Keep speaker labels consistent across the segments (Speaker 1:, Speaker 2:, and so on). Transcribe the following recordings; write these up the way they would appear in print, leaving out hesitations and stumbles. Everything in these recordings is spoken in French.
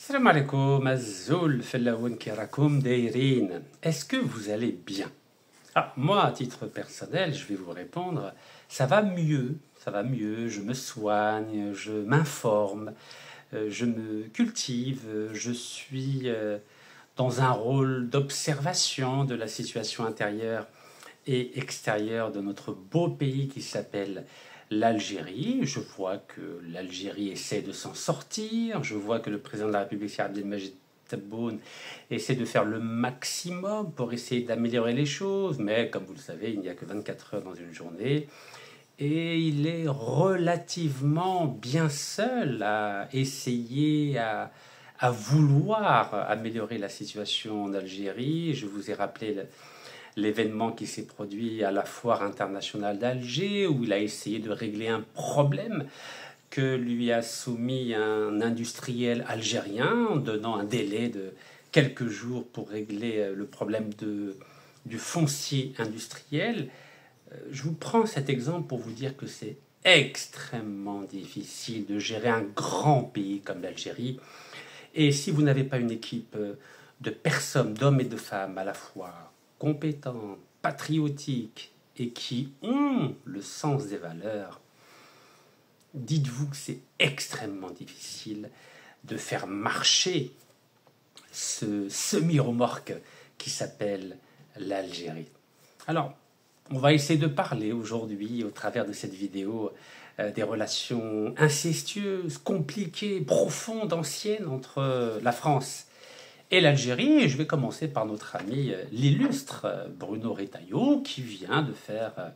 Speaker 1: Salam alaikum, Azul, Fellaoun Kirakoum, Deirin. Est-ce que vous allez bien? Moi, à titre personnel, je vais vous répondre, ça va mieux, je me soigne, je m'informe, je me cultive, je suis dans un rôle d'observation de la situation intérieure et extérieure de notre beau pays qui s'appelle l'Algérie. Je vois que l'Algérie essaie de s'en sortir. Je vois que le président de la République, Cheikh Abdelmajid Tebboune, essaie de faire le maximum pour essayer d'améliorer les choses. Mais comme vous le savez, il n'y a que 24 heures dans une journée. Et il est relativement bien seul à essayer à vouloir améliorer la situation en Algérie. Je vous ai rappelé l'événement qui s'est produit à la foire internationale d'Alger, où il a essayé de régler un problème que lui a soumis un industriel algérien, en donnant un délai de quelques jours pour régler le problème du foncier industriel. Je vous prends cet exemple pour vous dire que c'est extrêmement difficile de gérer un grand pays comme l'Algérie. Et si vous n'avez pas une équipe de personnes, d'hommes et de femmes à la fois compétents, patriotiques et qui ont le sens des valeurs, dites-vous que c'est extrêmement difficile de faire marcher ce semi-remorque qui s'appelle l'Algérie. Alors, on va essayer de parler aujourd'hui, au travers de cette vidéo, des relations incestueuses, compliquées, profondes, anciennes entre la France et l'Algérie. Et je vais commencer par notre ami l'illustre Bruno Retailleau, qui vient de faire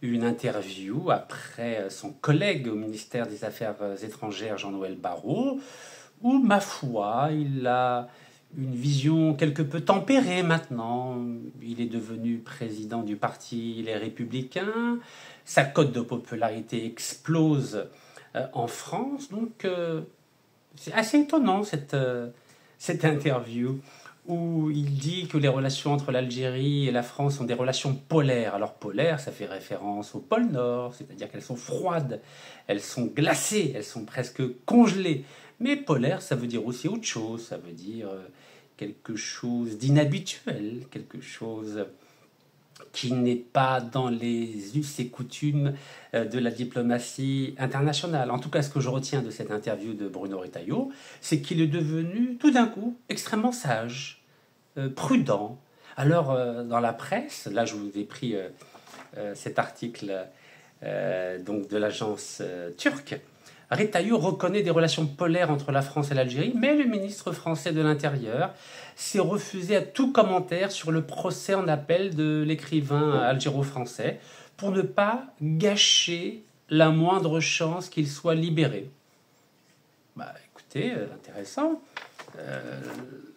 Speaker 1: une interview après son collègue au ministère des Affaires étrangères, Jean-Noël Barrot, où, ma foi, il a une vision quelque peu tempérée maintenant. Il est devenu président du parti Les Républicains. Sa cote de popularité explose en France. Donc, c'est assez étonnant cette interview où il dit que les relations entre l'Algérie et la France sont des relations polaires. Alors, polaire, ça fait référence au pôle Nord, c'est-à-dire qu'elles sont froides, elles sont glacées, elles sont presque congelées. Mais polaire, ça veut dire aussi autre chose, ça veut dire quelque chose d'inhabituel, quelque chose qui n'est pas dans les us et coutumes de la diplomatie internationale. En tout cas, ce que je retiens de cette interview de Bruno Retailleau, c'est qu'il est devenu tout d'un coup extrêmement sage, prudent. Alors, dans la presse, là je vous ai pris cet article donc de l'agence turque, Retailleau reconnaît des relations polaires entre la France et l'Algérie, mais le ministre français de l'Intérieur s'est refusé à tout commentaire sur le procès en appel de l'écrivain algéro-français pour ne pas gâcher la moindre chance qu'il soit libéré. Écoutez, intéressant.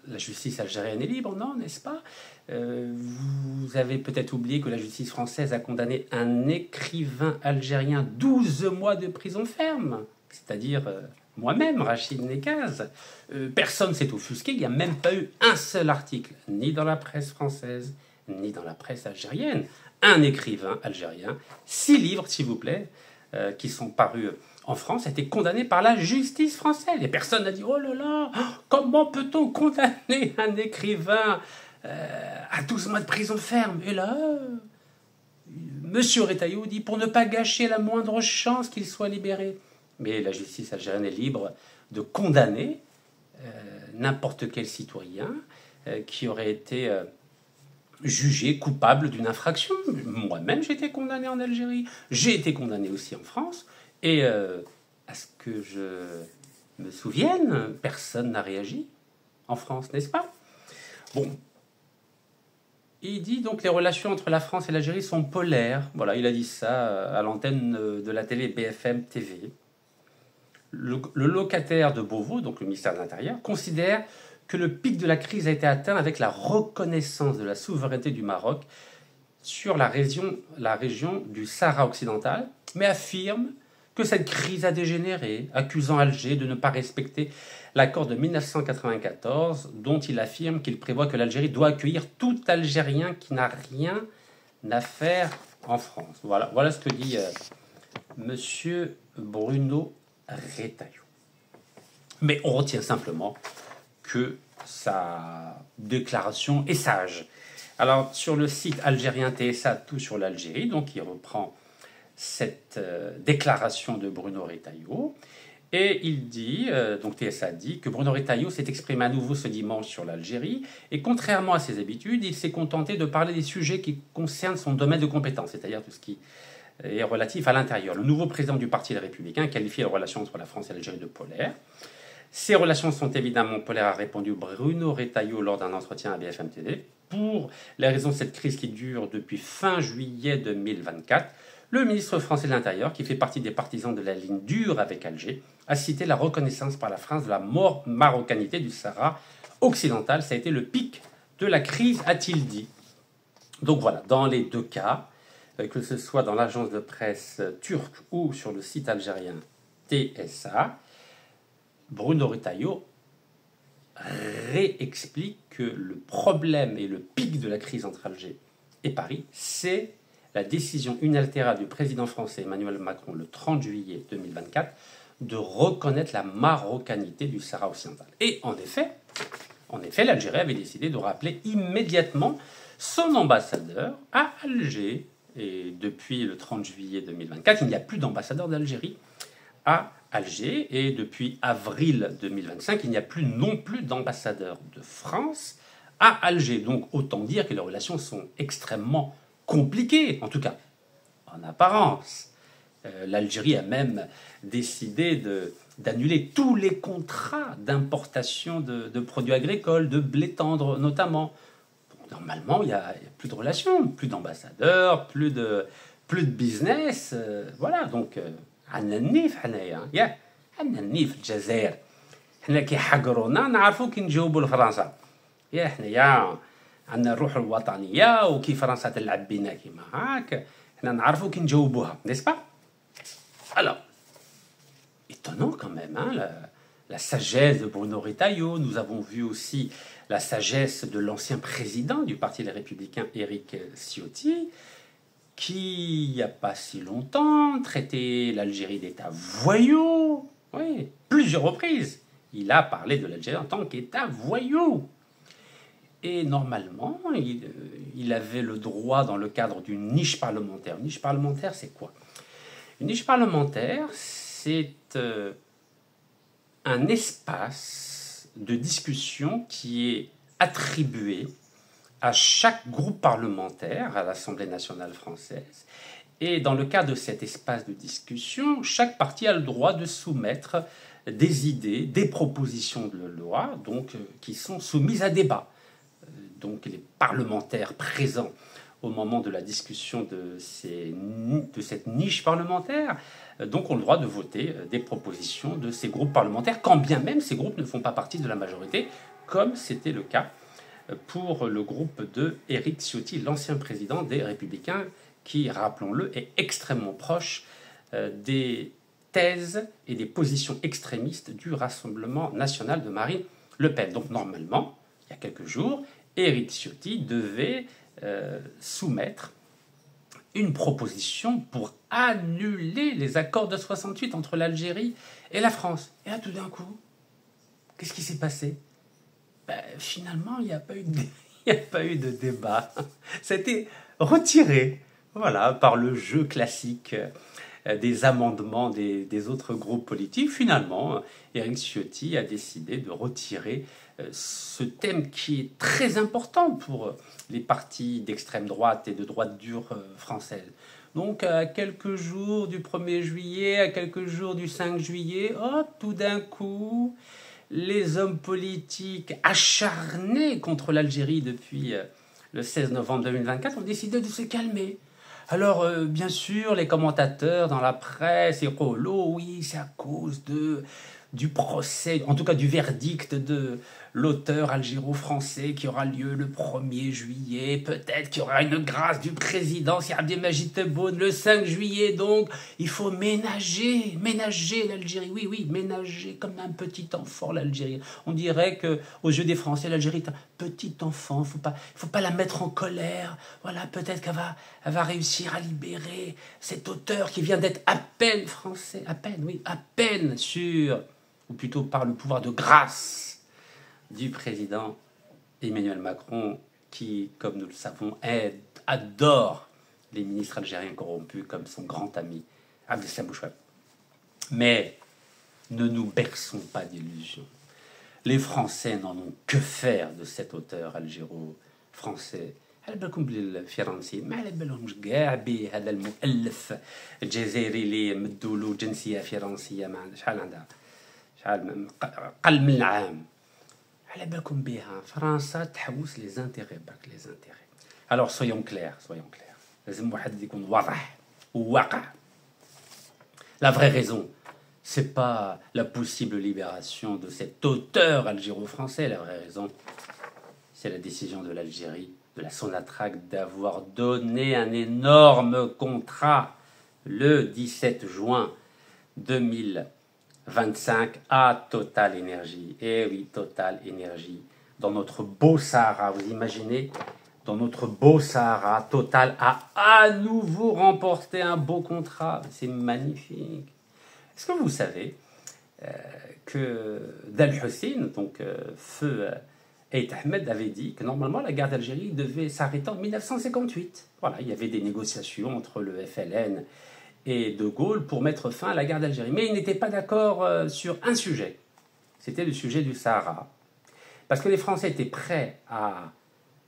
Speaker 1: La justice algérienne est libre, non, n'est-ce pas? Vous avez peut-être oublié que la justice française a condamné un écrivain algérien 12 mois de prison ferme, c'est-à-dire moi-même, Rachid Nekaz. Personne ne s'est offusqué, il n'y a même pas eu un seul article, ni dans la presse française, ni dans la presse algérienne. Un écrivain algérien, 6 livres, s'il vous plaît, qui sont parus en France, a été condamné par la justice française. Et personne n'a dit « Oh là là, comment peut-on condamner un écrivain à 12 mois de prison ferme ?» Et là, Monsieur Retailleau dit « Pour ne pas gâcher la moindre chance qu'il soit libéré ». Mais la justice algérienne est libre de condamner n'importe quel citoyen qui aurait été jugé coupable d'une infraction. Moi-même, j'ai été condamné en Algérie. J'ai été condamné aussi en France. Et à ce que je me souvienne, personne n'a réagi en France, n'est-ce pas? Bon. Il dit donc les relations entre la France et l'Algérie sont polaires. Voilà, il a dit ça à l'antenne de la télé BFM TV. Le locataire de Beauvau, donc le ministère de l'Intérieur, considère que le pic de la crise a été atteint avec la reconnaissance de la souveraineté du Maroc sur la région du Sahara occidental, mais affirme que cette crise a dégénéré, accusant Alger de ne pas respecter l'accord de 1994, dont il affirme qu'il prévoit que l'Algérie doit accueillir tout Algérien qui n'a rien à faire en France. Voilà ce que dit Monsieur Bruno Retailleau. Mais on retient simplement que sa déclaration est sage. Alors, sur le site algérien TSA, tout sur l'Algérie, donc il reprend cette déclaration de Bruno Retailleau. Et il dit, donc TSA dit, que Bruno Retailleau s'est exprimé à nouveau ce dimanche sur l'Algérie, et contrairement à ses habitudes, il s'est contenté de parler des sujets qui concernent son domaine de compétence, c'est-à-dire tout ce qui est relatif à l'intérieur. Le nouveau président du Parti Les Républicains qualifie les relations entre la France et l'Algérie de polaires. Ces relations sont évidemment polaires, a répondu Bruno Retailleau lors d'un entretien à BFM TV. Pour les raisons de cette crise qui dure depuis fin juillet 2024, le ministre français de l'Intérieur, qui fait partie des partisans de la ligne dure avec Alger, a cité la reconnaissance par la France de la marocanité du Sahara occidental. Ça a été le pic de la crise, a-t-il dit. Donc voilà, dans les deux cas, que ce soit dans l'agence de presse turque ou sur le site algérien TSA, Bruno Retailleau réexplique que le problème et le pic de la crise entre Alger et Paris, c'est la décision unilatérale du président français Emmanuel Macron le 30 juillet 2024 de reconnaître la marocanité du Sahara occidental. Et en effet, l'Algérie avait décidé de rappeler immédiatement son ambassadeur à Alger. Et depuis le 30 juillet 2024, il n'y a plus d'ambassadeur d'Algérie à Alger. Et depuis avril 2025, il n'y a plus non plus d'ambassadeur de France à Alger. Donc autant dire que les relations sont extrêmement compliquées, en tout cas en apparence. L'Algérie a même décidé d'annuler tous les contrats d'importation de produits agricoles, de blé tendre notamment. Normalement, il n'y a plus de relations, plus d'ambassadeurs, plus de business. Voilà, donc, عندنا النيف حنايا ياك عندنا النيف في الجزائر حنا كيحقرونا نعرفوا كي نجاوبوا لفرنسا يا حنايا عندنا الروح الوطنيه وكي فرنسا تلعب بينا كيما هاك حنا نعرفوا كي نجاوبوها n'est-ce pas? Alors, étonnant quand même, hein, la sagesse de Bruno Retailleau. Nous avons vu aussi la sagesse de l'ancien président du Parti Les Républicains, Éric Ciotti, qui, il n'y a pas si longtemps, traitait l'Algérie d'État voyou. Oui, plusieurs reprises. Il a parlé de l'Algérie en tant qu'État voyou. Et normalement, il avait le droit, dans le cadre d'une niche parlementaire. Une niche parlementaire, c'est quoi? Une niche parlementaire, c'est un espace de discussion qui est attribué à chaque groupe parlementaire à l'Assemblée nationale française. Et dans le cadre de cet espace de discussion, chaque parti a le droit de soumettre des idées, des propositions de loi, donc, qui sont soumises à débat. Donc les parlementaires présents au moment de la discussion de cette niche parlementaire, donc ont le droit de voter des propositions de ces groupes parlementaires, quand bien même ces groupes ne font pas partie de la majorité, comme c'était le cas pour le groupe de Éric Ciotti, l'ancien président des Républicains, qui, rappelons-le, est extrêmement proche des thèses et des positions extrémistes du Rassemblement national de Marine Le Pen. Donc normalement, il y a quelques jours, Éric Ciotti devait soumettre une proposition pour annuler les accords de 68 entre l'Algérie et la France. Et là, tout d'un coup, qu'est-ce qui s'est passé? Finalement, il n'y a pas eu de débat. Ça a été retiré, voilà, par le jeu classique des amendements des autres groupes politiques. Finalement, Éric Ciotti a décidé de retirer ce thème qui est très important pour les partis d'extrême droite et de droite dure française. Donc, à quelques jours du 1er juillet, à quelques jours du 5 juillet, hop, tout d'un coup, les hommes politiques acharnés contre l'Algérie depuis le 16 novembre 2024 ont décidé de se calmer. Alors, bien sûr, les commentateurs dans la presse, oui, c'est à cause du procès, en tout cas du verdict de l'auteur algéro-français qui aura lieu le 1er juillet. Peut-être qu'il y aura une grâce du président si Abdelmajid Tebboune le 5 juillet. Donc, il faut ménager l'Algérie. Oui, ménager comme un petit enfant l'Algérie. On dirait que aux yeux des Français, l'Algérie est un petit enfant. Faut pas la mettre en colère. Voilà, peut-être qu'elle va réussir à libérer cet auteur qui vient d'être à peine français, à peine sur ou plutôt par le pouvoir de grâce du président Emmanuel Macron, qui, comme nous le savons, adore les ministres algériens corrompus comme son grand ami Abdeslam Bouchoueb. Mais ne nous berçons pas d'illusions. Les Français n'en ont que faire de cet auteur algéro-français. على بالكم بالفرنسي ما على بالهمش كاع بهذا المؤلف الجزائري اللي مدوا له جنسيه فرنسيه ما عندها شحال عندها شحال قل من عام على بالكم بها فرنسا تحوس لي زانتيغي برك لي زانتيغي. alors soyons clairs لازم واحد يكون واضح وواقع. La vraie raison, c'est pas la possible libération de cet auteur algéro-français. La vraie raison, c'est la décision de l'Algérie, de la Sonatrach, d'avoir donné un énorme contrat le 17 juin 2025 à Total Énergie. Eh oui, Total Énergie. Dans notre beau Sahara, vous imaginez, dans notre beau Sahara, Total a à nouveau remporté un beau contrat. C'est magnifique. Est-ce que vous savez que Dal Hussein, donc feu Aït Ahmed, avait dit que normalement la guerre d'Algérie devait s'arrêter en 1958. Voilà, il y avait des négociations entre le FLN et De Gaulle pour mettre fin à la guerre d'Algérie. Mais ils n'étaient pas d'accord sur un sujet. C'était le sujet du Sahara. Parce que les Français étaient prêts à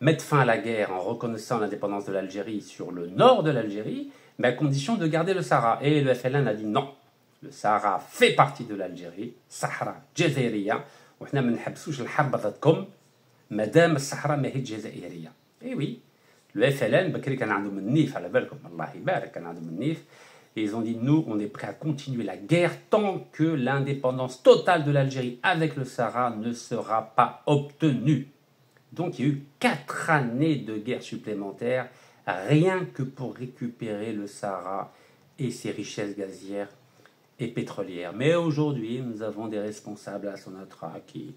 Speaker 1: mettre fin à la guerre en reconnaissant l'indépendance de l'Algérie sur le nord de l'Algérie, mais à condition de garder le Sahara. Et le FLN a dit non. Le Sahara fait partie de l'Algérie, Sahara Jazairiya, وحنا ما نحبسوش الحرب ضدكم مادام الصحراء ماهي جزائريه. Et oui, le FLN بكري كان عندهم النيف على بالكم الله يبارك كان عندهم النيف. Et ils ont dit nous on est prêts à continuer la guerre tant que l'indépendance totale de l'Algérie avec le Sahara ne sera pas obtenue. Donc il y a eu 4 années de guerre supplémentaire rien que pour récupérer le Sahara et ses richesses gazières et pétrolière. Mais aujourd'hui, nous avons des responsables à Sonatrach qui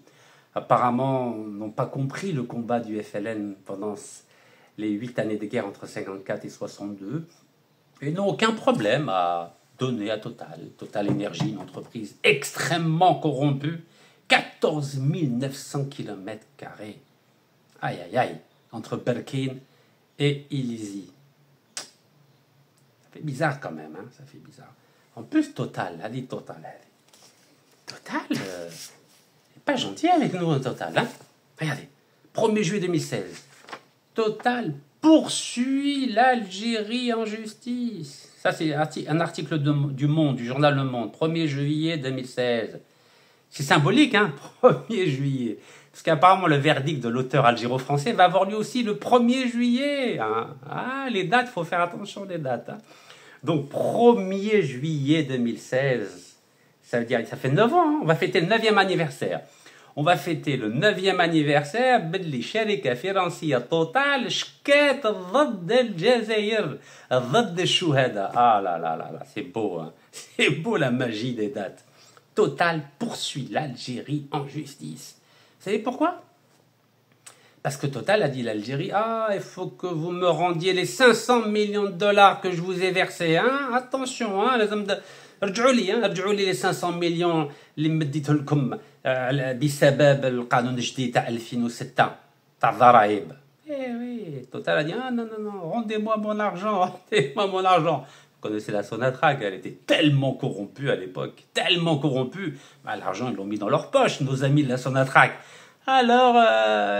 Speaker 1: apparemment n'ont pas compris le combat du FLN pendant les 8 années de guerre entre 54 et 62 et n'ont aucun problème à donner à Total Énergie, une entreprise extrêmement corrompue, 14 900 km². Aïe aïe aïe, entre Berkine et Ilizi. Ça fait bizarre quand même, hein, ça fait bizarre. En plus, Total, elle dit Total. Total, c'est pas gentil avec nous, Total. Hein. Regardez, 1er juillet 2016, Total poursuit l'Algérie en justice. Ça, c'est un article du Monde, du journal Le Monde, 1er juillet 2016. C'est symbolique, hein, 1er juillet. Parce qu'apparemment, le verdict de l'auteur algéro-français va avoir lieu aussi le 1er juillet. Hein. Ah, les dates, il faut faire attention aux dates. Hein. Donc, 1er juillet 2016, ça veut dire, ça fait 9 ans, hein, on va fêter le 9e anniversaire. On va fêter le 9e anniversaire باللي شركة فرنسية توتال شكات ضد الجزائر ضد الشهداء. Ah là là là là, c'est beau, hein. C'est beau la magie des dates. Total poursuit l'Algérie en justice. Vous savez pourquoi? Parce que Total a dit à l'Algérie, ah, il faut que vous me rendiez les 500 millions de dollars que je vous ai versés. Hein? Attention, hein, رجعوا لي les 500 millions اللي مديته لكم بسبب القانون الجديد تاع 2006 تاع الضرائب. Eh oui, Total a dit, ah non, rendez-moi mon argent. Vous connaissez la Sonatrach, elle était tellement corrompue à l'époque, tellement corrompue. Bah, l'argent, ils l'ont mis dans leur poche, nos amis de la Sonatrach. Alors,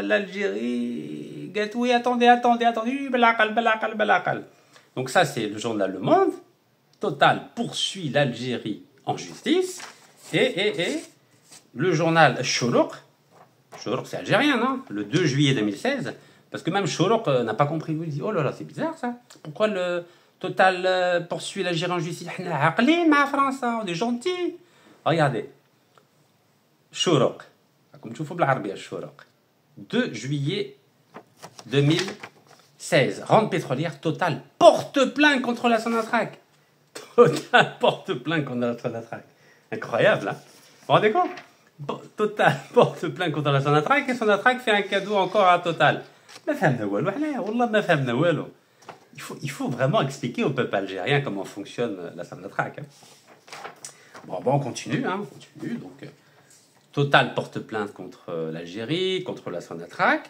Speaker 1: l'Algérie, oui, attendez, balakal. Donc ça, c'est le journal Le Monde. Total poursuit l'Algérie en justice. Et le journal Chourouk, c'est algérien, non? Le 2 juillet 2016, parce que même Chourouk n'a pas compris. Il dit, oh là là, c'est bizarre ça. Pourquoi le Total poursuit l'Algérie en justice? On est gentils. Regardez. Chourouk. Comme tu vois, بالعربية الشروق. 2 juillet 2016. Rente pétrolière, Total porte plainte contre la Sonatrach. Total porte plainte contre la Sonatrach. Incroyable, hein? Vous vous rendez compte? Total porte plainte contre la Sonatrach et Sonatrach fait un cadeau encore à Total. Il faut vraiment expliquer au peuple algérien comment fonctionne la Sonatrach. Hein. Bon, on continue, hein, Donc, Total porte plainte contre l'Algérie, contre la Sonatrach.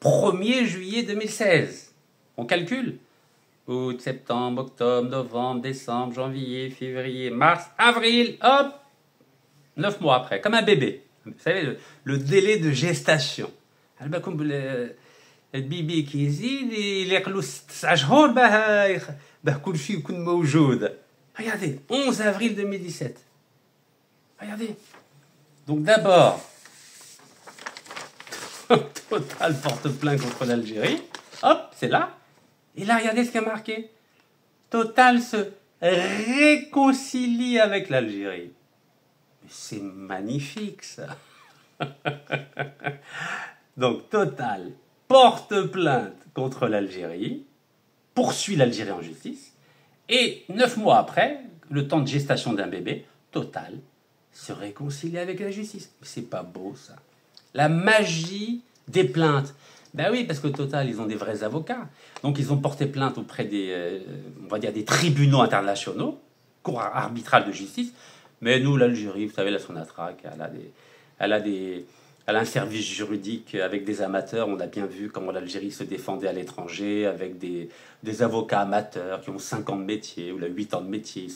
Speaker 1: 1er juillet 2016. On calcule. Août, septembre, octobre, novembre, décembre, janvier, février, mars, avril, hop, 9 mois après, comme un bébé. Vous savez, le délai de gestation. البيبي كيزيد يقلو 6 شهور باه كل شيء يكون موجود. Regardez, 11 avril 2017. Regardez. Donc d'abord, Total porte plainte contre l'Algérie. Hop, c'est là. Et là, regardez ce qu'il y a marqué. Total se réconcilie avec l'Algérie. C'est magnifique, ça. Donc, Total porte plainte contre l'Algérie, poursuit l'Algérie en justice, et 9 mois après, le temps de gestation d'un bébé, Total se réconcilie avec la justice. C'est pas beau, ça. La magie des plaintes. Ben oui, parce que Total, ils ont des vrais avocats. Donc, ils ont porté plainte auprès des, on va dire, des tribunaux internationaux, cour arbitrale de justice. Mais nous, l'Algérie, vous savez, la Sonatrach, elle a un service juridique avec des amateurs. On a bien vu comment l'Algérie se défendait à l'étranger avec des avocats amateurs qui ont 5 ans de métier ou 8 ans de métier.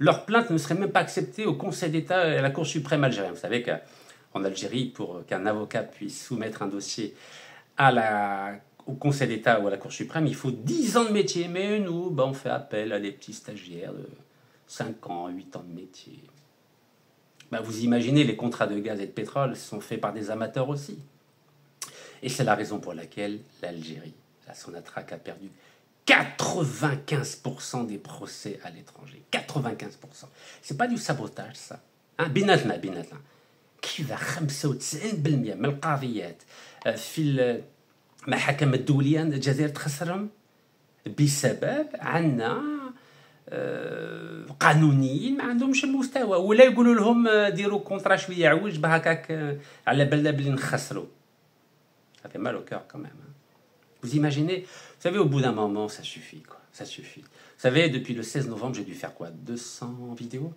Speaker 1: Leur plainte ne serait même pas acceptée au Conseil d'État et à la Cour suprême algérienne. Vous savez qu'en Algérie, pour qu'un avocat puisse soumettre un dossier au Conseil d'État ou à la Cour suprême, il faut 10 ans de métier. Mais nous, on fait appel à des petits stagiaires de 5 ans, 8 ans de métier. Vous imaginez, les contrats de gaz et de pétrole sont faits par des amateurs aussi. Et c'est la raison pour laquelle l'Algérie, la Sonatrach, a perdu 95% des procès à l'étranger. 95%. C'est pas du sabotage, ça. بيناتنا كيف 95% من القضيات في المحاكم الدولية الجزائر تخسرهم بسبب عندنا قانونيين ما عندهمش المستوى ولا يقولوا لهم ديروا كونطرا شويه عوج بهكاك على بالنا بلي نخسروا. Ça fait mal au cœur quand même. Vous imaginez, vous savez, au bout d'un moment, ça suffit, quoi. Ça suffit. Vous savez, depuis le 16 novembre, j'ai dû faire quoi 200 vidéos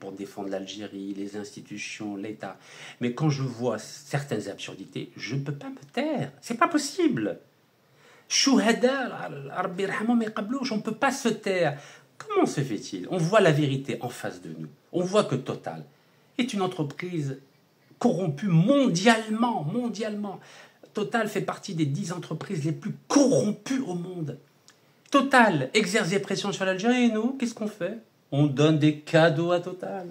Speaker 1: pour défendre l'Algérie, les institutions, l'État. Mais quand je vois certaines absurdités, je ne peux pas me taire. C'est pas possible. Chouhada, Rabbi Rahman, on ne peut pas se taire. Comment se fait-il? On voit la vérité en face de nous. On voit que Total est une entreprise corrompue mondialement. Total fait partie des 10 entreprises les plus corrompues au monde. Total exerce des pressions sur l'Algérie et nous, qu'est-ce qu'on fait? On donne des cadeaux à Total.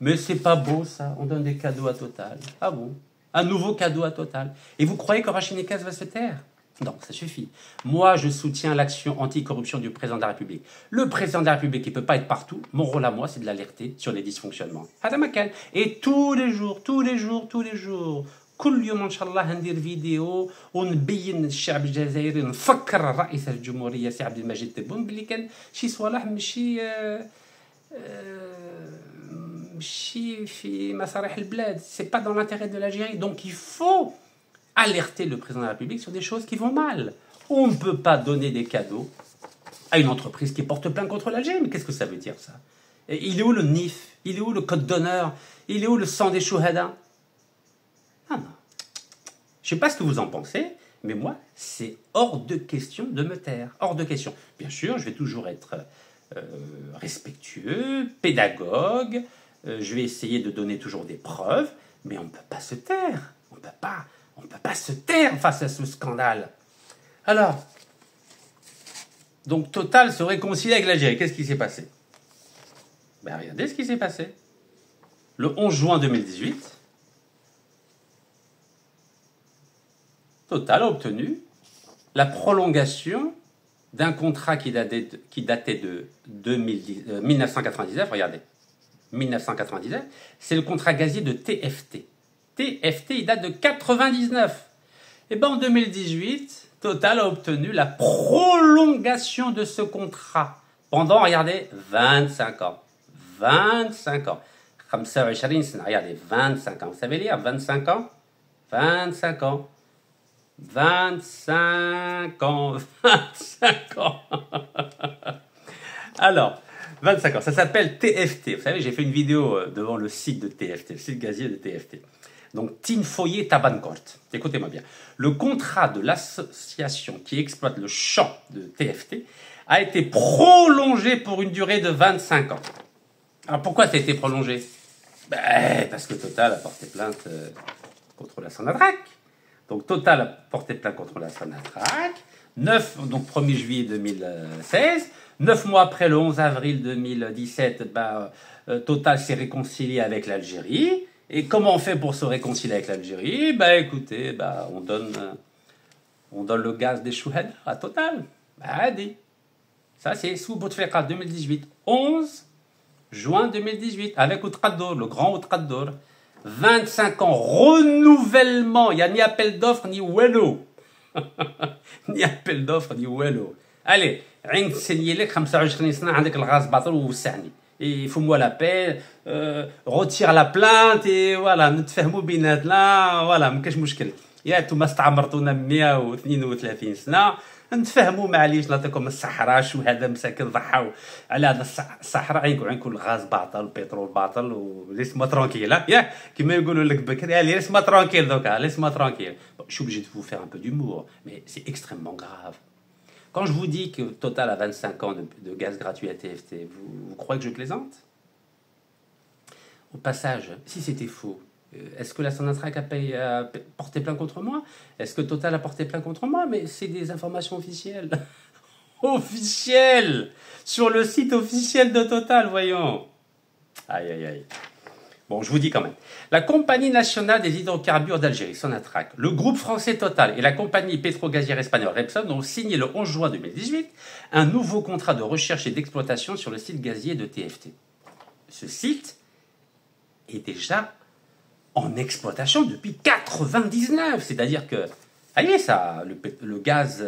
Speaker 1: Mais c'est pas beau, ça. On donne des cadeaux à Total. Ah bon? Un nouveau cadeau à Total. Et vous croyez qu'Orachinikaz va se taire? Non, ça suffit. Moi, je soutiens l'action anticorruption du président de la République. Le président de la République, il ne peut pas être partout. Mon rôle à moi, c'est de l'alerter sur les dysfonctionnements. Et tous les jours, كل يوم ان شاء الله ندير فيديو ونبين الشعب الجزائري نفكر رئيس الجمهوريه سي عبد المجيد تبون بلي كان شي صوالح ماشي في مصالح البلاد. C'est pas dans l'intérêt de l'Algérie. Donc il faut alerter le président de la République sur des choses qui vont mal. On ne peut pas donner des cadeaux à une entreprise qui porte plainte contre l'Algérie. Mais qu'est-ce que ça veut dire, ça? Il est où le NIF? Il est où le code d'honneur? Il est où le sang des chouhada? Ah non. Je ne sais pas ce que vous en pensez, mais moi, c'est hors de question de me taire. Hors de question. Bien sûr, je vais toujours être respectueux, pédagogue, je vais essayer de donner toujours des preuves, mais on ne peut pas se taire. On ne peut pas se taire face à ce scandale. Alors, donc Total se réconcilie avec l'Algérie. Qu'est-ce qui s'est passé? Regardez ce qui s'est passé. Le 11 juin 2018, Total a obtenu la prolongation d'un contrat qui datait de 1999. Regardez, 1999, c'est le contrat gazier de TFT. TFT, il date de 99. Et en 2018, Total a obtenu la prolongation de ce contrat pendant, regardez, 25 ans. 25 ans. 25 سنة, regardez, 25 ans. Vous savez lire 25 ans? 25 ans. 25 ans. 25 ans. Alors, 25 ans. Ça s'appelle TFT. Vous savez, j'ai fait une vidéo devant le site de TFT, le site gazier de TFT. Donc, Tinfoyer Tabancort. Écoutez-moi bien. Le contrat de l'association qui exploite le champ de TFT a été prolongé pour une durée de 25 ans. Alors, pourquoi ça a été prolongé? Parce que Total a porté plainte contre la Sonatrach. Donc, Total a porté plainte contre la Sonatrach. 1er juillet 2016. 9 mois après, le 11 avril 2017, Total s'est réconcilié avec l'Algérie. Et comment on fait pour se réconcilier avec l'Algérie? Écoutez, on donne le gaz des chouheds à Total. Dit. Ça, c'est sous Bouteflika 2018. 11 juin 2018, avec Outrador, le grand Outrador. 25 ans, renouvellement. Il n'y a ni appel d'offres, ni wello. ni appel d'offres, ni wello. Allez, عين تسني لك 25 سنة عندك الغاز باطل ووسعني. Il faut moi la paix, retire la plainte et voilà, نتفاهموا بيناتنا, voilà, ما كاش مشكل. يا نتوما استعمرتونا 132 سنة, نتفاهموا معليش نعطيكم الصحراء شو هذا مساكن ضحاو على هذا الصحراء عينكم الغاز باطل البترول باطل وليسما ترانكيل يا كيما يقولوا لك بكري ليسما ترانكيل دوكا ليسما ترانكيل. Je suis obligé de vous faire un peu d'humour, mais c'est extrêmement grave. Quand je vous dis que Total a 25 ans de gaz gratuit à TFT, vous croyez que je plaisante? Au passage, si c'était faux, est-ce que la Sonatrach a porté plainte contre moi? Est-ce que Total a porté plainte contre moi? Mais c'est des informations officielles. Officielles! Sur le site officiel de Total, voyons. Aïe, aïe, aïe. Bon, je vous dis quand même. La Compagnie nationale des hydrocarbures d'Algérie, Sonatrach, le groupe français Total et la compagnie pétro-gazière espagnole Repsol ont signé le 11 juin 2018 un nouveau contrat de recherche et d'exploitation sur le site gazier de TFT. Ce site est déjà en exploitation depuis 99. C'est-à-dire que, allez, ça, le gaz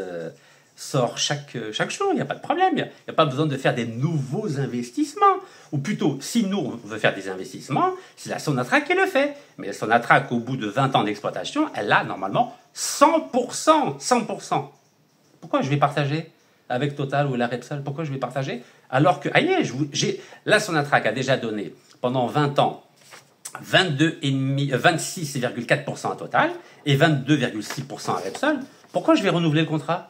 Speaker 1: sort chaque jour, il n'y a pas de problème. Il n'y a pas besoin de faire des nouveaux investissements. Ou plutôt, si nous, on veut faire des investissements, c'est la Sonatrach qui le fait. Mais la Sonatrach, au bout de 20 ans d'exploitation, elle a normalement 100%. 100%. Pourquoi je vais partager avec Total ou la Repsol? Pourquoi je vais partager? Alors que, allez, la Sonatrach a déjà donné pendant 20 ans 26,4% à Total et 22,6% à Repsol. Pourquoi je vais renouveler le contrat?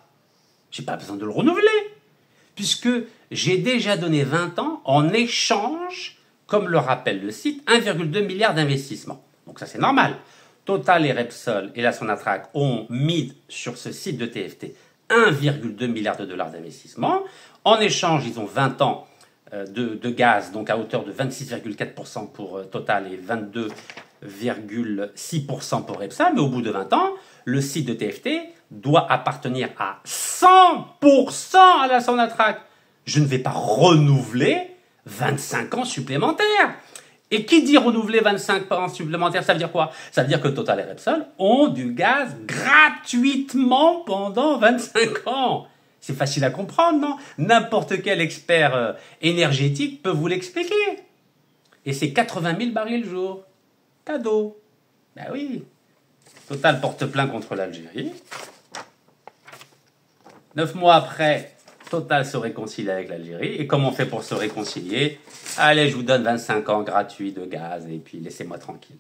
Speaker 1: Je n'ai pas besoin de le renouveler, puisque j'ai déjà donné 20 ans en échange, comme le rappelle le site, 1,2 milliard d'investissements. Donc ça c'est normal. Total et Repsol et la Sonatrach ont mis sur ce site de TFT 1,2 milliard de dollars d'investissement. En échange, ils ont 20 ans de gaz, donc à hauteur de 26,4% pour Total et 22,6% pour Repsol. Mais au bout de 20 ans, le site de TFT doit appartenir à 100% à la Sonatrach. Je ne vais pas renouveler 25 ans supplémentaires. Et qui dit renouveler 25 ans supplémentaires, ça veut dire quoi? Ça veut dire que Total et Repsol ont du gaz gratuitement pendant 25 ans. C'est facile à comprendre, non? N'importe quel expert énergétique peut vous l'expliquer. Et c'est 80 000 barils le jour. Cadeau. Ben oui. Total porte plainte contre l'Algérie. 9 mois après, Total se réconcilie avec l'Algérie. Et comment on fait pour se réconcilier? Allez, je vous donne 25 ans gratuits de gaz et puis laissez-moi tranquille.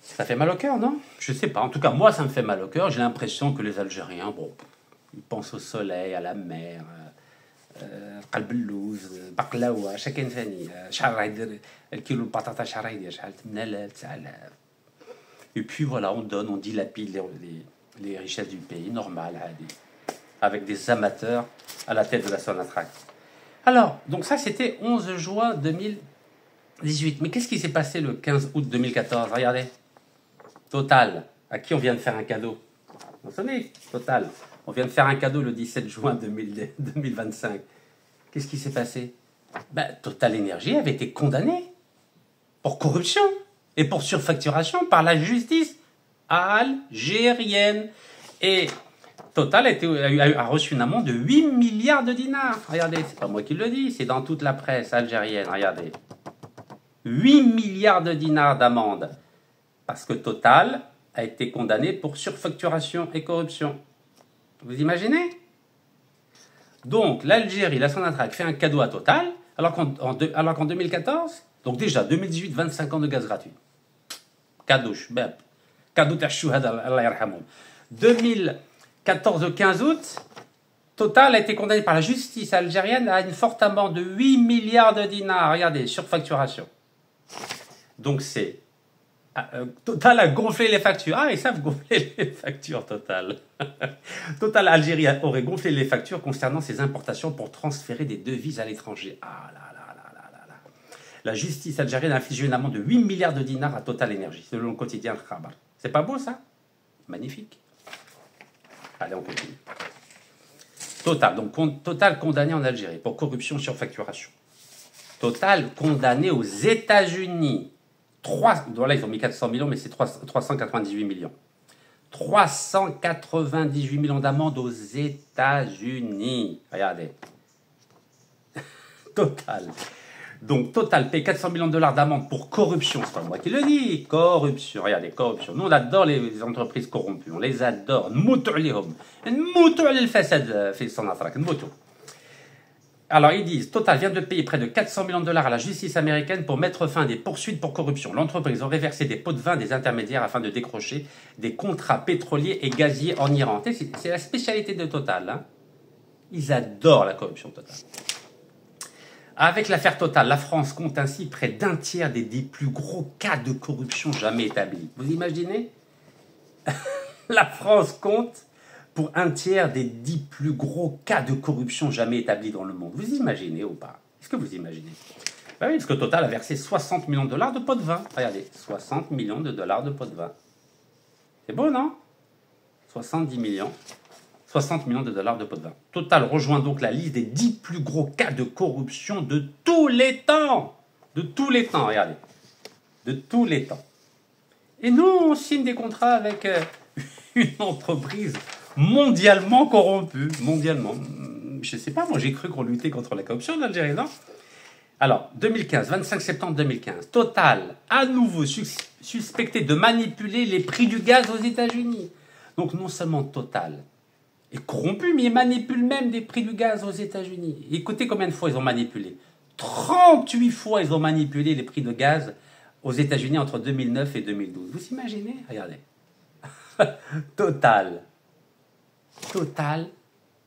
Speaker 1: Ça fait mal au cœur, non? Je sais pas. En tout cas, moi, ça me fait mal au cœur. J'ai l'impression que les Algériens, bon, ils pensent au soleil, à la mer, قلب اللوز بقلاوه اش كاين ثاني شحال راه يدير الكيلو البطاطا شحال راه يدير شحال 8000 9000. Et puis voilà, on donne, on dilapide les richesses du pays, normal, avec des amateurs à la tête de la Sonatrach. Alors, donc ça c'était 11 juin 2018. Mais qu'est-ce qui s'est passé le 15 août 2014? Regardez. Total, à qui on vient de faire un cadeau? Vous savez, Total. On vient de faire un cadeau le 17 juin 2025. Qu'est-ce qui s'est passé? Total Énergie avait été condamné pour corruption et pour surfacturation par la justice algérienne. Et Total a reçu une amende de 8 milliards de dinars. Regardez, c'est pas moi qui le dis, c'est dans toute la presse algérienne. Regardez. 8 milliards de dinars d'amende. Parce que Total a été condamné pour surfacturation et corruption. Vous imaginez? Donc l'Algérie, la Sonatrach, fait un cadeau à Total, alors qu'en 2014, donc déjà 2018, 25 ans de gaz gratuit. Cadeau, shbab. Cadeau tachouhad, Allah yarhamoum. 2014, le 15 août, Total a été condamné par la justice algérienne à une forte amende de 8 milliards de dinars. Regardez, surfacturation. Donc c'est... Total a gonflé les factures. Ah, ils savent gonfler les factures, Total. Total Algérie aurait gonflé les factures concernant ses importations pour transférer des devises à l'étranger. Ah là là là là là là. La justice algérienne a infligé une amende de 8 milliards de dinars à Total Énergie, selon le quotidien Khabar. C'est pas beau, ça? Magnifique. Allez, on continue. Total, donc Total condamné en Algérie pour corruption sur facturation. Total condamné aux États-Unis. Là, ils ont mis 400 millions, mais c'est 398 millions. 398 millions d'amende aux États-Unis. Regardez. Total. Donc, Total paie 400 millions de dollars d'amende pour corruption. C'est pas moi qui le dis. Corruption. Regardez, corruption. Nous, on adore les entreprises corrompues. On les adore. Alors, ils disent, Total vient de payer près de 400 millions de dollars à la justice américaine pour mettre fin à des poursuites pour corruption. L'entreprise aurait versé des pots de vin des intermédiaires afin de décrocher des contrats pétroliers et gaziers en Iran. C'est la spécialité de Total. Hein. Ils adorent la corruption, Total. Avec l'affaire Total, la France compte ainsi près d'un tiers des plus gros cas de corruption jamais établis. Vous imaginez? La France compte pour un tiers des 10 plus gros cas de corruption jamais établis dans le monde. Vous imaginez ou pas? Est-ce que vous imaginez? Ben oui, parce que Total a versé 60 millions de dollars de pots de vin. Regardez, 60 millions de dollars de pots de vin. C'est beau, non? 70 millions. 60 millions de dollars de pots de vin. Total rejoint donc la liste des 10 plus gros cas de corruption de tous les temps. De tous les temps, regardez. De tous les temps. Et nous, on signe des contrats avec une entreprise mondialement corrompue. Mondialement. Je ne sais pas, moi j'ai cru qu'on luttait contre la corruption en Algérie, non? Alors, 2015, 25 septembre 2015, Total, à nouveau suspecté de manipuler les prix du gaz aux États-Unis. Donc non seulement Total est corrompu, mais il manipule même des prix du gaz aux États-Unis. Écoutez combien de fois ils ont manipulé. 38 fois ils ont manipulé les prix de gaz aux États-Unis entre 2009 et 2012. Vous imaginez? Regardez. Total,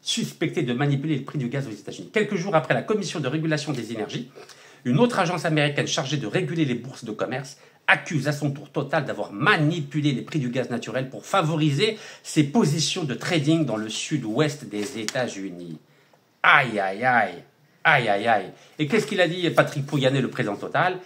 Speaker 1: suspecté de manipuler le prix du gaz aux États-Unis. Quelques jours après la Commission de régulation des énergies, une autre agence américaine chargée de réguler les bourses de commerce accuse à son tour Total d'avoir manipulé les prix du gaz naturel pour favoriser ses positions de trading dans le sud-ouest des États-Unis. Aïe, aïe, aïe, aïe, aïe, aïe. Et qu'est-ce qu'il a dit Patrick Pouyanné, le président Total?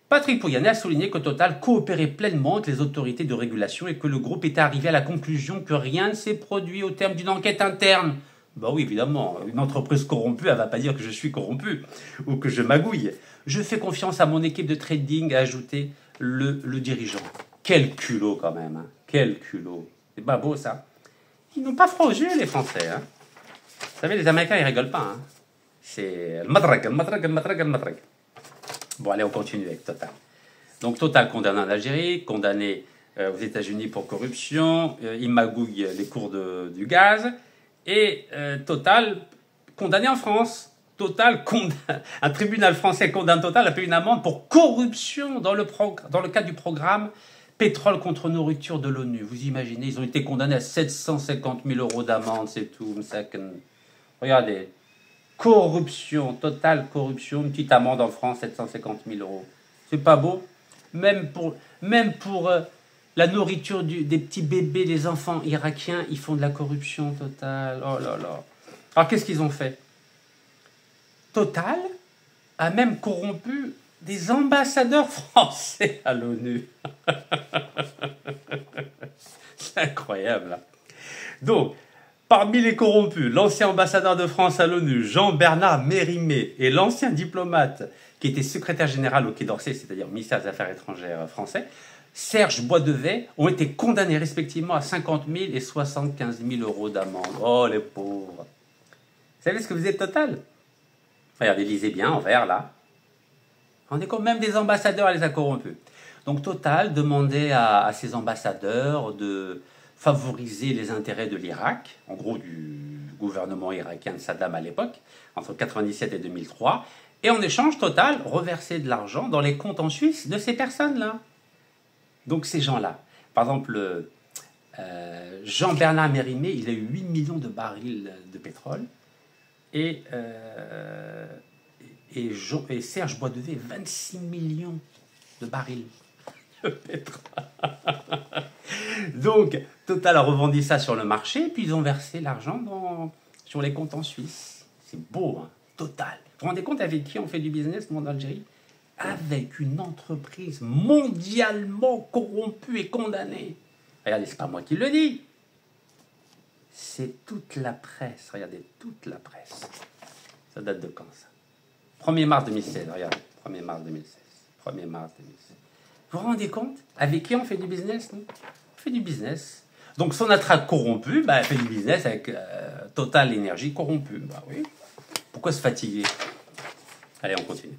Speaker 1: Patrick Pouyanné a souligné que Total coopérait pleinement avec les autorités de régulation et que le groupe était arrivé à la conclusion que rien ne s'est produit au terme d'une enquête interne. Bah oui, évidemment, une entreprise corrompue, elle ne va pas dire que je suis corrompu ou que je magouille. Je fais confiance à mon équipe de trading, a ajouté le dirigeant. Quel culot quand même, hein. Quel culot. C'est pas beau ça. Ils n'ont pas froid aux yeux, les Français. Hein. Vous savez, les Américains, ils rigolent pas. Hein. C'est le madrag, le madrag, le madrag, le madrag. Bon, allez, on continue avec Total. Donc, Total condamné en Algérie, condamné aux États-Unis pour corruption, il magouille les cours du gaz, et Total condamné en France. Un tribunal français condamne Total à payer une amende pour corruption dans le cadre du programme Pétrole contre nourriture de l'ONU. Vous imaginez, ils ont été condamnés à 750 000 € d'amende, c'est tout. Regardez. Corruption, totale corruption, une petite amende en France, 750 000 €. C'est pas beau? Même pour la nourriture des petits bébés, des enfants irakiens, ils font de la corruption totale. Oh là là. Alors qu'est-ce qu'ils ont fait? Total a même corrompu des ambassadeurs français à l'ONU. C'est incroyable. Hein. Donc, parmi les corrompus, l'ancien ambassadeur de France à l'ONU, Jean-Bernard Mérimée, et l'ancien diplomate qui était secrétaire général au Quai d'Orsay, c'est-à-dire ministère des Affaires étrangères français, Serge Boisdevet, ont été condamnés respectivement à 50 000 et 75 000 € d'amende. Oh, les pauvres. Vous savez ce que vous êtes Total? Regardez, lisez bien en vert, là. On est quand même des ambassadeurs, elle les a corrompus. Donc Total demandait à ses ambassadeurs de favoriser les intérêts de l'Irak, en gros gouvernement irakien de Saddam à l'époque, entre 1997 et 2003. Et en échange, Total reversait de l'argent dans les comptes en Suisse de ces personnes-là. Donc ces gens-là, par exemple, Jean-Bernard Mérimée, il a eu 8 millions de barils de pétrole. Et Serge Boisdevé, 26 millions de barils de pétrole. Donc, Total a revendu ça sur le marché, puis ils ont versé l'argent sur les comptes en Suisse. C'est beau, hein. Total. Vous vous rendez compte avec qui on fait du business, nous, en Algérie? Avec une entreprise mondialement corrompue et condamnée. Regardez, c'est pas moi qui le dis. C'est toute la presse. Regardez, toute la presse. Ça date de quand, ça? 1er mars 2016, regardez. 1er mars 2016. 1er mars 2016. Vous vous rendez compte? Avec qui on fait du business, nous? On fait du business. Donc, Sonatrach corrompu, bah, fait du business avec Total Énergie corrompu. Bah oui. Pourquoi se fatiguer? Allez, on continue.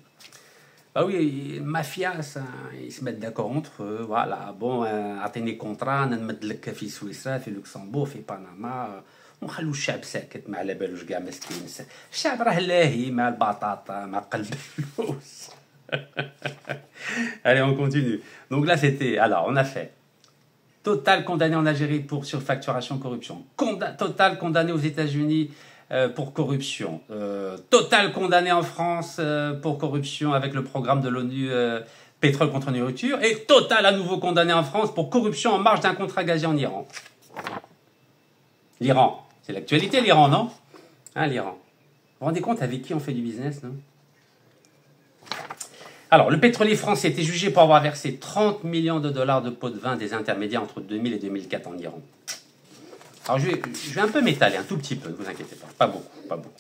Speaker 1: Bah oui, mafia, ça, ils se mettent d'accord entre eux. Voilà, bon, عطيني contrat, نمد لك في سويسرا, في لوكسمبورغ, في بنما. ونخلو الشعب ساكت ما على بالوش كاع مسكين. الشعب راه لاهي مع البطاطا مع قلب الفلوس. Allez, on continue. Donc là, c'était... Alors, on a fait Total condamné en Algérie pour surfacturation, corruption. Total condamné aux États-Unis pour corruption. Total condamné en France pour corruption avec le programme de l'ONU pétrole contre nourriture. Et Total à nouveau condamné en France pour corruption en marge d'un contrat gazier en Iran. L'Iran. C'est l'actualité, l'Iran, non? Hein, l'Iran. Vous vous rendez compte avec qui on fait du business, non? Alors, le pétrolier français était jugé pour avoir versé 30 millions de dollars de pots de vin des intermédiaires entre 2000 et 2004 en Iran. Alors, je vais un peu m'étaler, un tout petit peu, ne vous inquiétez pas. Pas beaucoup, pas beaucoup.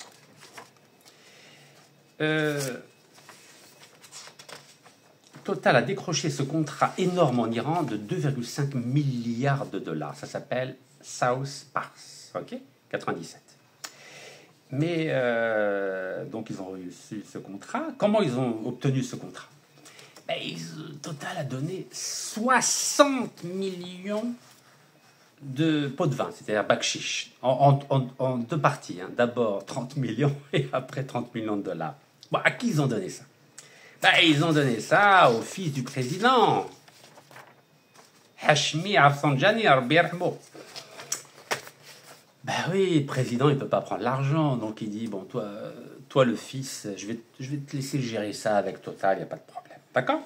Speaker 1: Total a décroché ce contrat énorme en Iran de 2,5 milliards de dollars. Ça s'appelle South Pars, ok? 97. Mais, donc, ils ont reçu ce contrat. Comment ils ont obtenu ce contrat? Total a donné 60 millions de pots de vin, c'est-à-dire bakshish, en deux parties. Hein. D'abord 30 millions et après 30 millions de dollars. Bon, à qui ils ont donné ça? Ils ont donné ça au fils du président. Hashmi Rafsanjani, Rabbi yarhamou. Oui, le président, il ne peut pas prendre l'argent. Donc, il dit, bon, toi le fils, je vais te laisser gérer ça avec Total, il n'y a pas de problème. D'accord?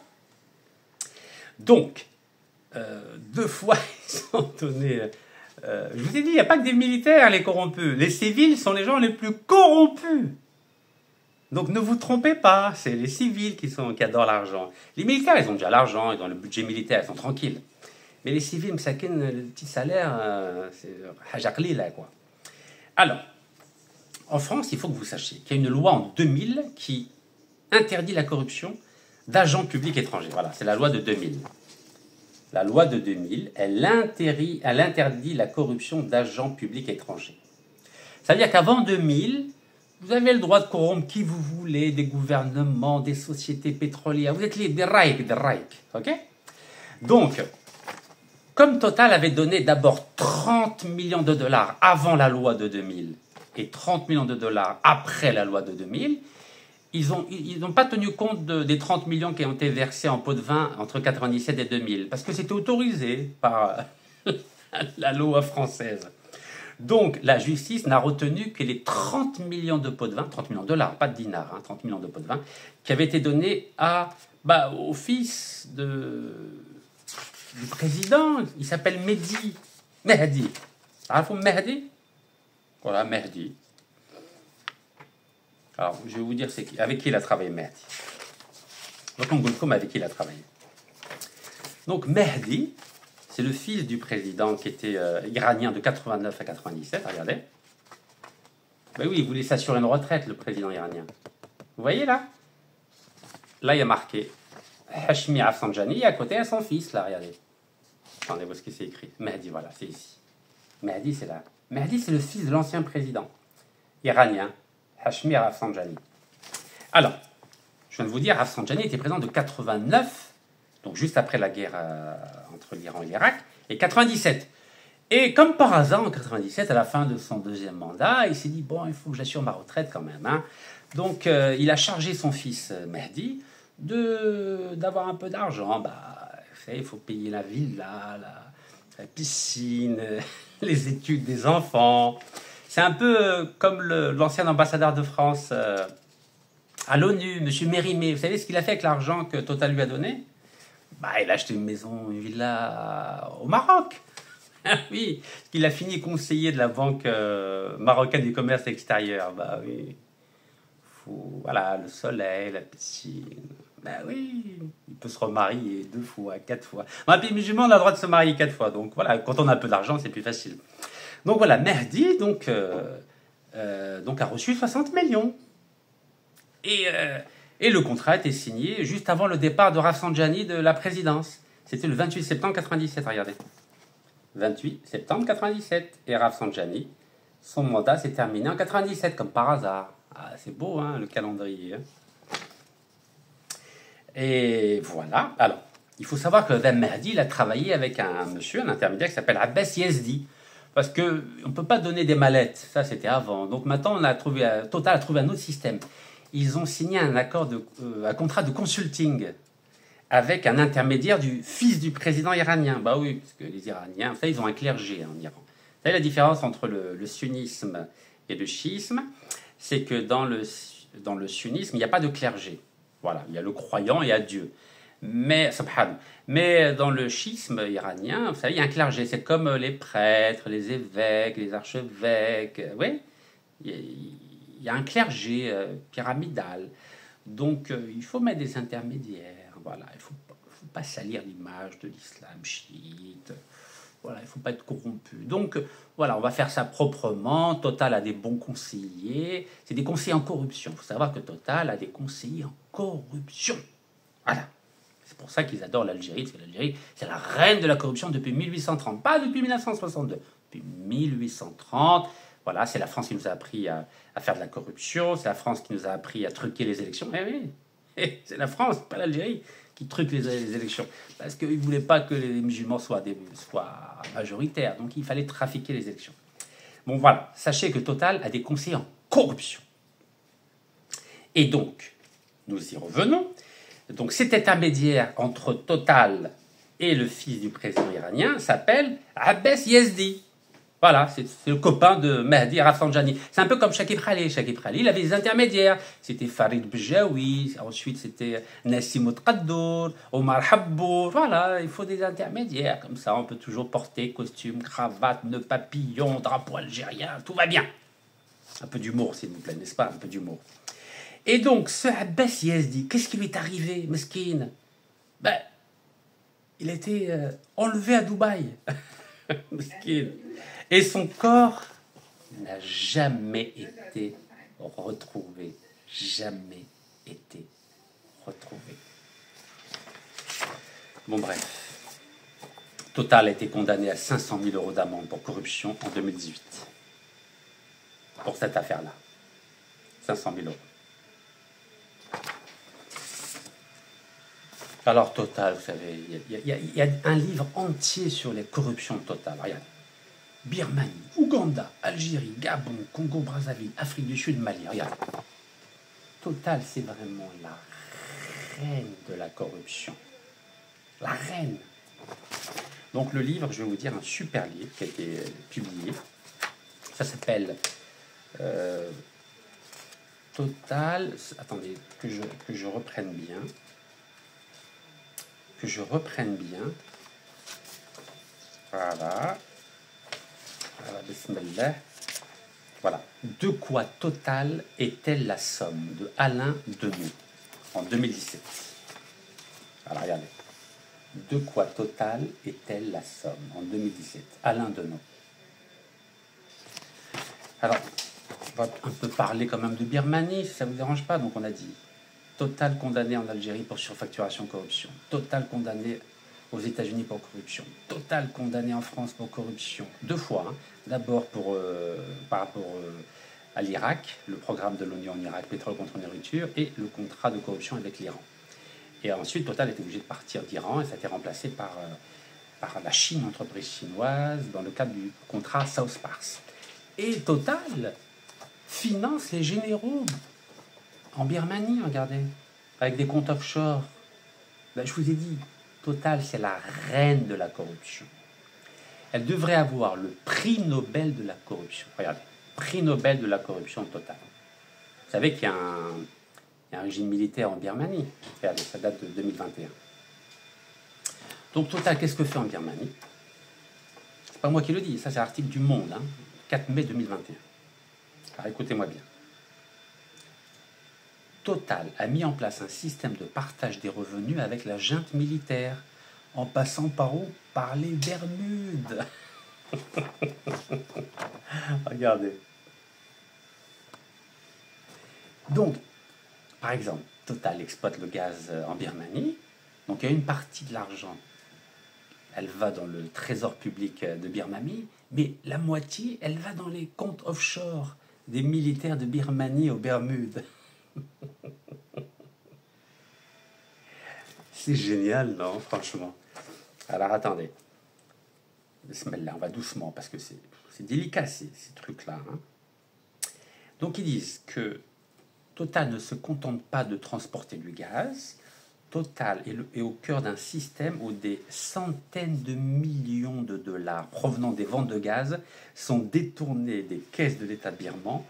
Speaker 1: Donc, 2 fois, ils ont donné... je vous ai dit, il n'y a pas que des militaires, les corrompus. Les civils sont les gens les plus corrompus. Donc, ne vous trompez pas, c'est les civils qui adorent l'argent. Les militaires, ils ont déjà l'argent, ils ont le budget militaire, ils sont tranquilles. Mais les civils, msakin, le petit salaire, c'est hajakli là, quoi. Alors, en France, il faut que vous sachiez qu'il y a une loi en 2000 qui interdit la corruption d'agents publics étrangers. Voilà, c'est la loi de 2000. La loi de 2000, elle interdit la corruption d'agents publics étrangers. C'est-à-dire qu'avant 2000, vous avez le droit de corrompre qui vous voulez, des gouvernements, des sociétés pétrolières. Vous êtes des raïks, ok? Donc... Comme Total avait donné d'abord 30 millions de dollars avant la loi de 2000 et 30 millions de dollars après la loi de 2000, ils n'ont pas tenu compte des 30 millions qui ont été versés en pots de vin entre 1997 et 2000, parce que c'était autorisé par la loi française. Donc la justice n'a retenu que les 30 millions de pots de vin, 30 millions de dollars, pas de dinars, hein, 30 millions de pots de vin, qui avaient été donnés au fils du président. Il s'appelle Mehdi. Mehdi. Vous Mehdi? Voilà, Mehdi. Alors, je vais vous dire avec qui il a travaillé, Mehdi. Donc, on goûte comme avec qui il a travaillé. Donc, Mehdi, c'est le fils du président qui était iranien de 89 à 97, regardez. Oui, il voulait s'assurer une retraite, le président iranien. Vous voyez là? Là, il y a marqué Hashmi Rafsanjani, et à côté, il y a son fils, là, regardez. Attendez, où est-ce que c'est écrit? Mehdi, voilà, c'est ici. Mehdi, c'est là. Mehdi, c'est le fils de l'ancien président iranien, Hashmi Rafsanjani. Alors, je viens de vous dire, Rafsanjani était président de 89, donc juste après la guerre entre l'Iran et l'Irak, et 97. Et comme par hasard, en 97, à la fin de son deuxième mandat, il s'est dit, bon, il faut que j'assure ma retraite quand même, hein. Donc, il a chargé son fils Mehdi d'avoir un peu d'argent. Bah, vous savez, il faut payer la villa, la piscine, les études des enfants. C'est un peu comme l'ancien ambassadeur de France à l'ONU, M. Mérimée. Vous savez ce qu'il a fait avec l'argent que Total lui a donné? Bah, il a acheté une maison, une villa au Maroc. Oui, il a fini conseiller de la Banque marocaine du commerce extérieur. Bah oui, voilà, le soleil, la piscine. Bah oui, il peut se remarier 2 fois, 4 fois. Dans un pays musulman, on a le droit de se marier 4 fois. Donc voilà, quand on a un peu d'argent, c'est plus facile. Donc voilà, Mehdi donc a reçu 60 millions. Et, euh, et le contrat a été signé juste avant le départ de Rafsanjani de la présidence. C'était le 28 septembre 97, regardez. 28 septembre 97. Et Rafsanjani, son mandat s'est terminé en 97, comme par hasard. Ah, c'est beau, hein, le calendrier. Hein. Et voilà. Alors, il faut savoir que Ben Mehdi, il a travaillé avec un monsieur, un intermédiaire qui s'appelle Abbas Yazdi. Parce qu'on ne peut pas donner des mallettes. Ça, c'était avant. Donc maintenant, Total a trouvé un autre système. Ils ont signé un contrat de consulting avec un intermédiaire du fils du président iranien. Bah oui, parce que les Iraniens, vous savez, ils ont un clergé en Iran. Vous savez la différence entre le sunnisme et le chiisme, c'est que dans le sunnisme, il n'y a pas de clergé. Voilà, il y a le croyant et à Dieu. Mais dans le schisme iranien, vous savez, il y a un clergé. C'est comme les prêtres, les évêques, les archevêques. Oui, il y a un clergé pyramidal. Donc, il faut mettre des intermédiaires. Voilà, il ne faut pas salir l'image de l'islam chiite. Voilà, il ne faut pas être corrompu. Donc, voilà, on va faire ça proprement. Total a des bons conseillers. C'est des conseillers en corruption. Il faut savoir que Total a des conseillers en corruption. Voilà. C'est pour ça qu'ils adorent l'Algérie, parce que l'Algérie, c'est la reine de la corruption depuis 1830, pas depuis 1962. Depuis 1830, voilà, c'est la France qui nous a appris à faire de la corruption, c'est la France qui nous a appris à truquer les élections. Eh oui, c'est la France, pas l'Algérie, qui truque les élections. Parce qu'ils ne voulaient pas que les musulmans soient majoritaires, donc il fallait trafiquer les élections. Bon voilà, sachez que Total a des conseillers en corruption. Et donc, nous y revenons. Donc cet intermédiaire entre Total et le fils du président iranien s'appelle Abbas Yazdi. Voilà, c'est le copain de Mehdi Rafsanjani. C'est un peu comme Shakib Khalil. Shakib Khalil, il avait des intermédiaires. C'était Farid Bjaoui, ensuite c'était Nassim Qaddour, Omar Habbour. Voilà, il faut des intermédiaires. Comme ça, on peut toujours porter costume, cravate, nœud papillon, drapeau algérien, tout va bien. Un peu d'humour, s'il vous plaît, n'est-ce pas? Un peu d'humour. Et donc, ce Abbas Yazdi, qu'est-ce qui lui est arrivé, mesquine? Ben, il a été enlevé à Dubaï. Mesquine. Et son corps n'a jamais été retrouvé. Jamais été retrouvé. Bon, bref. Total a été condamné à 500 000 euros d'amende pour corruption en 2018. Pour cette affaire-là. 500 000 euros. Alors Total, vous savez, il y a un livre entier sur les corruptions de Total. Regardez. Birmanie, Ouganda, Algérie, Gabon, Congo-Brazzaville, Afrique du Sud, Mali. Regardez. Total, c'est vraiment la reine de la corruption. La reine. Donc le livre, je vais vous dire, un super livre qui a été publié. Ça s'appelle Total. Attendez, que je reprenne bien. Que je reprenne bien. Voilà. Voilà, bismillah. Voilà. De quoi Total est-elle la somme? De Alain Deneau, en 2017. Alors, regardez. De quoi Total est-elle la somme? En 2017. Alain Deneau. Alors, on va un peu parler quand même de Birmanie, si ça ne vous dérange pas. Donc, on a dit Total condamné en Algérie pour surfacturation corruption. Total condamné aux États-Unis pour corruption. Total condamné en France pour corruption. 2 fois. Hein. D'abord par rapport à l'Irak, le programme de l'ONU en Irak, pétrole contre nourriture, et le contrat de corruption avec l'Iran. Et ensuite, Total était obligé de partir d'Iran et ça a été remplacé par par la Chine, entreprise chinoise, dans le cadre du contrat South Pars. Et Total finance les généraux en Birmanie, regardez, avec des comptes offshore. Ben, je vous ai dit, Total, c'est la reine de la corruption. Elle devrait avoir le prix Nobel de la corruption. Regardez, prix Nobel de la corruption Total. Vous savez qu'il y a un régime militaire en Birmanie. Regardez, ça date de 2021. Donc Total, qu'est-ce que fait en Birmanie? C'est pas moi qui le dis, ça c'est l'article du Monde, 4 mai 2021. Alors écoutez-moi bien. Total a mis en place un système de partage des revenus avec la junte militaire, en passant par où? Par les Bermudes. Regardez. Donc, par exemple, Total exploite le gaz en Birmanie, donc il y a une partie de l'argent, elle va dans le trésor public de Birmanie, mais la moitié, elle va dans les comptes offshore des militaires de Birmanie aux Bermudes. C'est génial, non, franchement. Alors, attendez. Bismillah, on va doucement, parce que c'est délicat, ces trucs-là. Donc, ils disent que Total ne se contente pas de transporter du gaz. Total est au cœur d'un système où des centaines de millions de dollars provenant des ventes de gaz sont détournés des caisses de l'État birman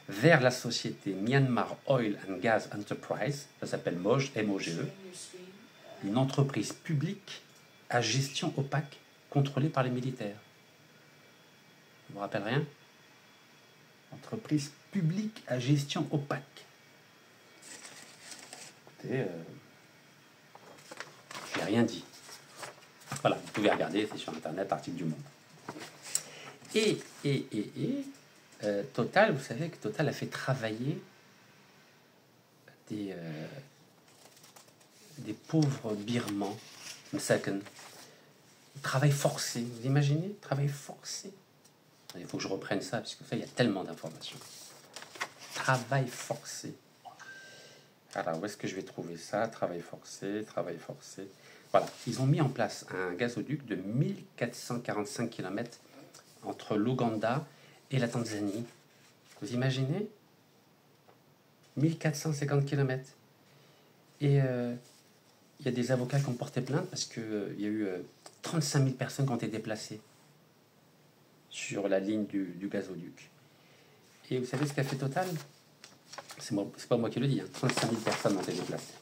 Speaker 1: vers la société Myanmar Oil and Gas Enterprise, ça s'appelle MOGE, M-O-G-E, une entreprise publique à gestion opaque contrôlée par les militaires. Ça vous rappelle rien? Entreprise publique à gestion opaque. Écoutez, je n'ai rien dit. Voilà, vous pouvez regarder, c'est sur Internet, article du Monde. Total, vous savez que Total a fait travailler des pauvres birmans, Msaken. Travail forcé, vous imaginez? Travail forcé. Il faut que je reprenne ça, parce que ça, il y a tellement d'informations. Travail forcé. Alors, où est-ce que je vais trouver ça? Travail forcé, travail forcé. Voilà, ils ont mis en place un gazoduc de 1445 km entre l'Ouganda et la Tanzanie. Vous imaginez? 1450 km. Et il y a des avocats qui ont porté plainte parce qu'il y a eu 35 000 personnes qui ont été déplacées sur la ligne du gazoduc. Et vous savez ce qu'a fait Total? C'est pas moi qui le dis, 35 000 personnes ont été déplacées.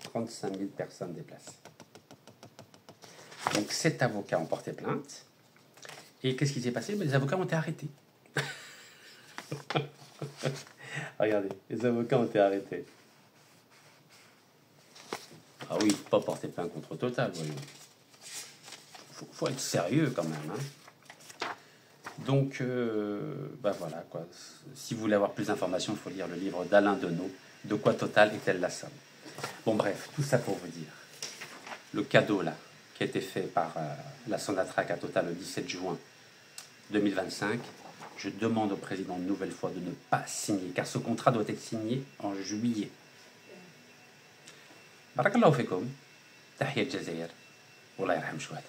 Speaker 1: 35 000 personnes déplacées. Donc 7 avocats ont porté plainte. Et qu'est-ce qui s'est passé? Les avocats ont été arrêtés. Regardez, les avocats ont été arrêtés. Ah oui, il ne faut pas porter plainte contre Total, voyons. Faut être sérieux quand même. Donc, voilà, quoi. Si vous voulez avoir plus d'informations, il faut lire le livre d'Alain Deneau, De quoi Total est-elle la somme? Bon, bref, tout ça pour vous dire. Le cadeau, là, qui a été fait par la Sonatrach à Total le 17 juin 2025, je demande au président une nouvelle fois de ne pas signer, car ce contrat doit être signé en juillet. Barakallahu fikum. Tahiyat Jazair. Wallah yarham Chouhada.